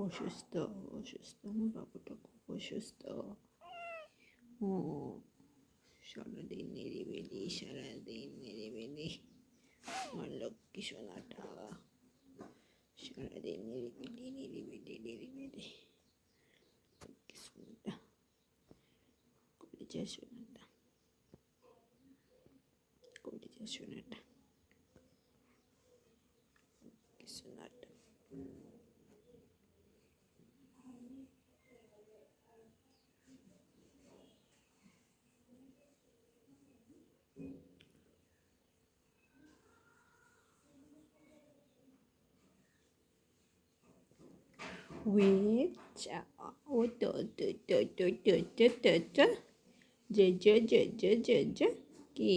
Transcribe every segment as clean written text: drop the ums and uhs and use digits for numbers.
অসুস্থ অসুস্থ আমার বাবুটা খুব অসুস্থ। ও সারাদিন নিরিবিলি আমার লক্ষ্মী সোনাটা সারাদিন নিরিবিলি লক্ষ্মী সোনাটা কলেজের সোনাটা লক্ষ্মী সোনাটা। কি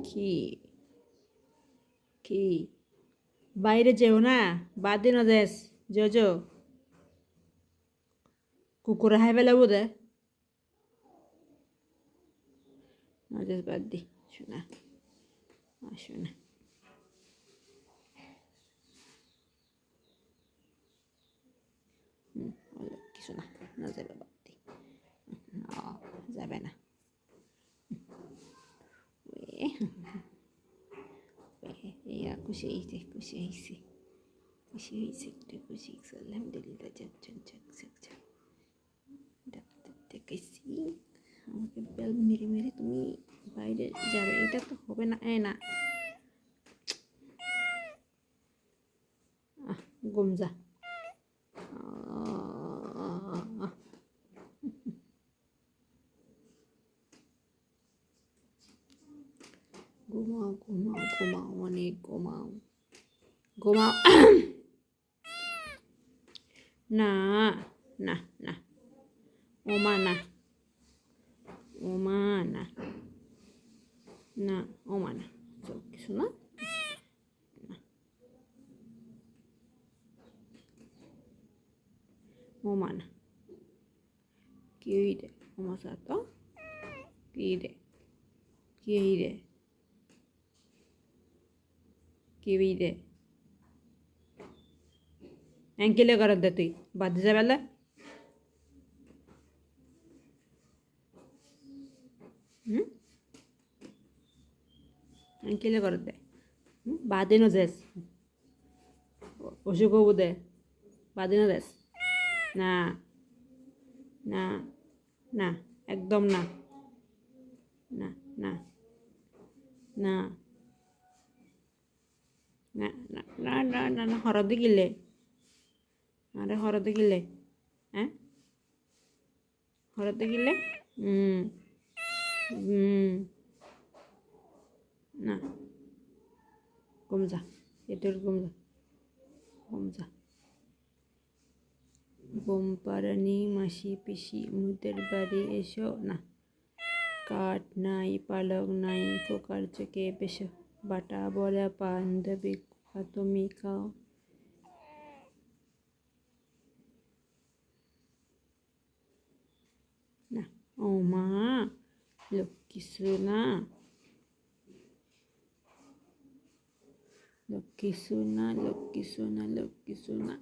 কি কি বাইরে যেও না, বাদ দিন দেশ জো কুকুরে হাই ফেলে বোধ নজেস বাদ দি শোনা শোনা। কিছু না না যাবে বাদ দি যাবে না। খুশি হয়েছে একটু খুশি আলহামদুলিল্লাহ। ডাক্তার দেখাইছি আমাকে বেল মেরে তুমি বাইরে যাবে, এটা তো হবে না। না ঘুম যা। ঘুমাও অনেক ঘুমাও। না না না ওমা না ওমা না কিছু না। ওমা না কি রে ওমা সাথ কি রে অ্যাঙ্কেলে করার দে তুই বাদ যা বেলা অ্যাঙ্কেলে করার দে বাদিনও যাস অসুখ হবো দে বাদিনও যাস না না না একদম না না না না না না না না না না হরদে গিলে আরে হরদে গিলে হ্যাঁ হরদে গিলে না ঘুম যা এটার ঘুম যা ঘুম পাড়ানি মাসি পিসি মুদের বাড়ি এসো না। কাঠ নাই পালক নাই পোকার চোখে বেশো বাটা বলা বান্ধবী তুমি খাও না। ও মা লক্ষ্মী সোনা লক্ষ্মী সোনা লক্ষ্মী সোনা।